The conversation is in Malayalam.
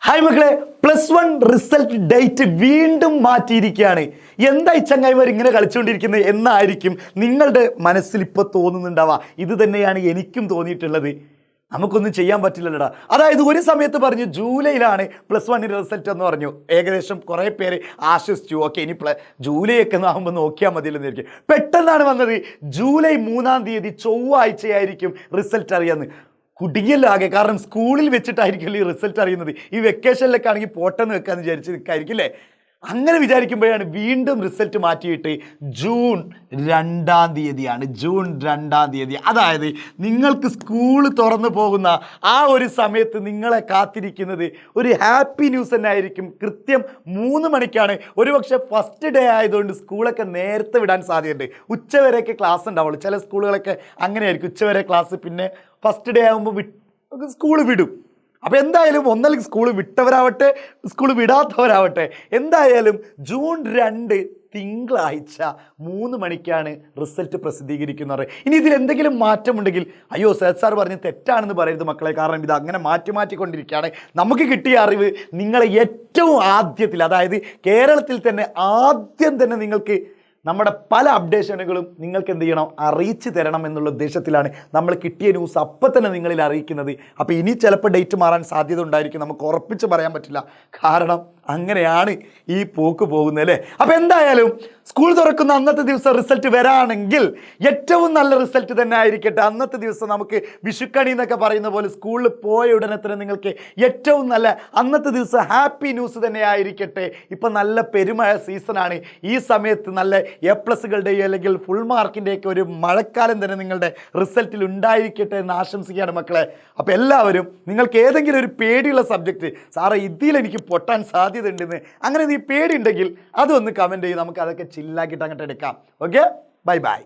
ഹായ് മക്കളെ, +1 റിസൾട്ട് ഡേറ്റ് വീണ്ടും മാറ്റിയിരിക്കുകയാണ്. എന്താ ഈ ചങ്ങായിമാർ ഇങ്ങനെ കളിച്ചുകൊണ്ടിരിക്കുന്നത് എന്നായിരിക്കും നിങ്ങളുടെ മനസ്സിൽ ഇപ്പോൾ തോന്നുന്നുണ്ടാവുക. ഇത് തന്നെയാണ് എനിക്കും തോന്നിയിട്ടുള്ളത്. നമുക്കൊന്നും ചെയ്യാൻ പറ്റില്ലല്ലോടാ. അതായത് ഒരു സമയത്ത് പറഞ്ഞു ജൂലൈയിലാണ് +1 റിസൾട്ട് എന്ന് പറഞ്ഞു. ഏകദേശം കുറേ പേര് ആശ്വസിച്ചു. ഓക്കെ, ഇനി ജൂലൈ ഒക്കെ ആകുമ്പോൾ നോക്കിയാൽ മതിയല്ലോ എന്നായിരിക്കും. പെട്ടെന്നാണ് വന്നത് ജൂലൈ 3-ാം തീയതി ചൊവ്വാഴ്ചയായിരിക്കും റിസൾട്ട് അറിയാമെന്ന്. കുടുങ്ങിയല്ലോ ആകെ. കാരണം സ്കൂളിൽ വെച്ചിട്ടായിരിക്കും ഈ റിസൾട്ട് അറിയുന്നത്. ഈ വെക്കേഷനിലൊക്കെ ആണെങ്കിൽ പോട്ടെന്ന് വെക്കാന്ന് വിചാരിച്ച് നിൽക്കായിരിക്കും അല്ലേ. അങ്ങനെ വിചാരിക്കുമ്പോഴാണ് വീണ്ടും റിസൾട്ട് മാറ്റിയിട്ട് ജൂൺ 2-ാം തീയതിയാണ്. ജൂൺ 2-ാം തീയതി, അതായത് നിങ്ങൾക്ക് സ്കൂൾ തുറന്നു പോകുന്ന ആ ഒരു സമയത്ത് നിങ്ങളെ കാത്തിരിക്കുന്നത് ഒരു ഹാപ്പി ന്യൂസ് തന്നെ ആയിരിക്കും. കൃത്യം 3 മണിക്കാണ്. ഒരുപക്ഷെ ഫസ്റ്റ് ഡേ ആയതുകൊണ്ട് സ്കൂളൊക്കെ നേരത്തെ വിടാൻ സാധ്യതയുണ്ട്. ഉച്ചവരെയൊക്കെ ക്ലാസ് ഉണ്ടാവുള്ളൂ. ചില സ്കൂളുകളൊക്കെ അങ്ങനെയായിരിക്കും, ഉച്ചവരെ ക്ലാസ്, പിന്നെ ഫസ്റ്റ് ഡേ ആകുമ്പോൾ സ്കൂൾ വിടും. അപ്പോൾ എന്തായാലും ഒന്നല്ലെങ്കിൽ സ്കൂൾ വിട്ടവരാവട്ടെ, സ്കൂൾ വിടാത്തവരാവട്ടെ, എന്തായാലും ജൂൺ 2 തിങ്കളാഴ്ച 3 മണിക്കാണ് റിസൾട്ട് പ്രസിദ്ധീകരിക്കുന്നത്. ഇനി ഇതിൽ എന്തെങ്കിലും മാറ്റമുണ്ടെങ്കിൽ അയ്യോ സാർ പറഞ്ഞ് തെറ്റാണെന്ന് പറയരുത് മക്കളെ. കാരണം ഇത് അങ്ങനെ മാറ്റിക്കൊണ്ടിരിക്കുകയാണ്. നമുക്ക് കിട്ടിയ അറിവ് നിങ്ങളെ ഏറ്റവും ആദ്യത്തിൽ, അതായത് കേരളത്തിൽ തന്നെ ആദ്യം തന്നെ നിങ്ങൾക്ക് നമ്മുടെ പല അപ്ഡേഷനുകളും നിങ്ങൾക്ക് എന്ത് ചെയ്യണം, അറിയിച്ചു തരണം എന്നുള്ള ഉദ്ദേശത്തിലാണ് നമ്മൾ കിട്ടിയ ന്യൂസ് അപ്പം തന്നെ നിങ്ങളിൽ അറിയിക്കുന്നത്. അപ്പോൾ ഇനി ചിലപ്പോൾ ഡേറ്റ് മാറാൻ സാധ്യത ഉണ്ടായിരിക്കും. നമുക്ക് ഉറപ്പിച്ച് പറയാൻ പറ്റില്ല. കാരണം അങ്ങനെയാണ് ഈ പോക്ക് പോകുന്നത് അല്ലേ. അപ്പോൾ എന്തായാലും സ്കൂൾ തുറക്കുന്ന അന്നത്തെ ദിവസം റിസൾട്ട് വരാണെങ്കിൽ ഏറ്റവും നല്ല റിസൾട്ട് തന്നെ ആയിരിക്കട്ടെ. അന്നത്തെ ദിവസം നമുക്ക് വിഷുക്കണി എന്നൊക്കെ പറയുന്ന പോലെ സ്കൂളിൽ പോയ ഉടനെ തന്നെ നിങ്ങൾക്ക് ഏറ്റവും നല്ല അന്നത്തെ ദിവസം ഹാപ്പി ന്യൂസ് തന്നെ ആയിരിക്കട്ടെ. ഇപ്പം നല്ല പെരുമഴ സീസണാണ്. ഈ സമയത്ത് നല്ല A+കളുടെയോ അല്ലെങ്കിൽ ഫുൾ മാർക്കിൻ്റെയൊക്കെ ഒരു മഴക്കാലം തന്നെ നിങ്ങളുടെ റിസൾട്ടിൽ ഉണ്ടായിരിക്കട്ടെ എന്ന് ആശംസിക്കുകയാണ് മക്കളെ. അപ്പോൾ എല്ലാവരും നിങ്ങൾക്ക് ഏതെങ്കിലും ഒരു പേടിയുള്ള സബ്ജക്റ്റ്, സാറേ ഇതിലെനിക്ക് പൊട്ടാൻ സാധ്യത ഉണ്ടെന്ന്, അങ്ങനെ നീ പേടി ഉണ്ടെങ്കിൽ അതൊന്ന് കമൻറ്റ് ചെയ്യും. നമുക്ക് അതൊക്കെ ചില്ലാക്കിയിട്ട് അങ്ങോട്ട് എടുക്കാം. Okay, bye bye.